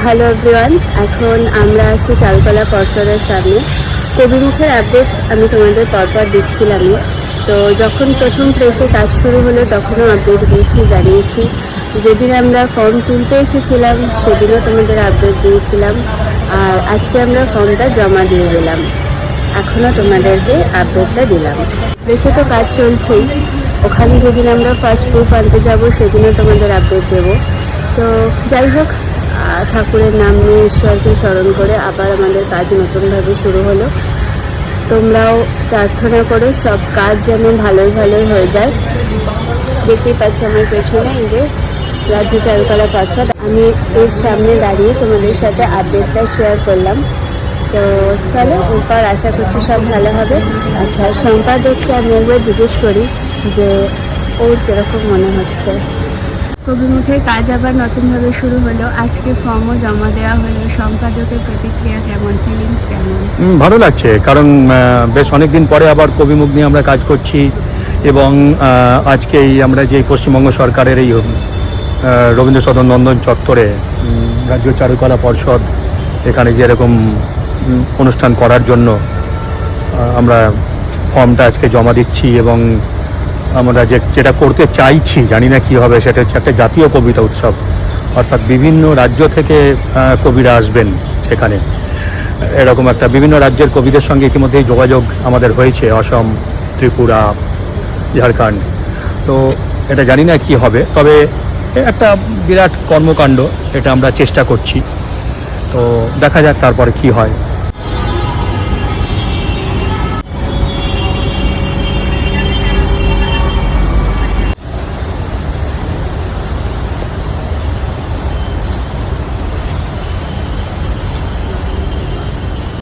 Hello everyone, এখন আমরা আছি চারুকলা পর্ষদের সামনে। কবিমুখের আপডেট আমি তোমাদের পরপর দিচ্ছিলামই। তো যখন প্রথম প্রেসে কাজ শুরু হলো তখনও আপডেট দিয়েছি, জানিয়েছি। যেদিন আমরা ফর্ম তুলতে এসেছিলাম সেদিনও তোমাদের আপডেট দিয়েছিলাম, আর আজকে আমরা ফর্মটা জমা দিয়ে দিলাম। এখনও তোমাদেরকে আপডেটটা দিলাম। প্রেসে তো কাজ চলছেই, ওখানে যেদিন আমরা ফার্স্ট প্রুফ আনতে যাব সেদিনও তোমাদের আপডেট দেবো। তো যাই হোক, ঠাকুরের নাম নিয়ে ঈশ্বরকে স্মরণ করে আবার আমাদের কাজ নতুনভাবে শুরু হলো। তোমরাও প্রার্থনা করো সব কাজ যেন ভালোই হয়ে যায়। দেখতেই পাচ্ছি আমার পেছনে এই যে রাজ্য চারুকলা পর্ষদ, আমি এর সামনে দাঁড়িয়ে তোমাদের সাথে আপডেটটা শেয়ার করলাম। তো চলো, এরপর আশা করছি সব ভালো হবে। আচ্ছা, সম্পাদককে আমি একবার জিজ্ঞেস করি যে ওর কীরকম মনে হচ্ছে। কবিমুখের কাজ আবার নতুনভাবে শুরু হলো, আজকে ফর্মও জমা দেওয়া হলো। সম্পাদকের প্রতিক্রিয়া কেমন, ফিলিংস কেমন? ভালো লাগছে, কারণ বেশ অনেকদিন পরে আবার কবিমুখ নিয়ে আমরা কাজ করছি। এবং আজকেই আমরা যে পশ্চিমবঙ্গ সরকারের এই রবীন্দ্র সদন নন্দন চত্বরে রাজ্য চারুকলা পর্ষদ এখানে যেরকম অনুষ্ঠান করার জন্য আমরা ফর্মটা আজকে জমা দিচ্ছি। এবং আমরা যেটা করতে চাইছি, জানি না কী হবে, সেটা হচ্ছে একটা জাতীয় কবিতা উৎসব। অর্থাৎ বিভিন্ন রাজ্য থেকে কবিরা আসবেন সেখানে। এরকম একটা বিভিন্ন রাজ্যের কবিদের সঙ্গে ইতিমধ্যেই যোগাযোগ আমাদের হয়েছে, অসম, ত্রিপুরা, ঝাড়খণ্ড। তো এটা জানি না কী হবে, তবে একটা বিরাট কর্মকাণ্ড, এটা আমরা চেষ্টা করছি। তো দেখা যাক তারপরে কী হয়।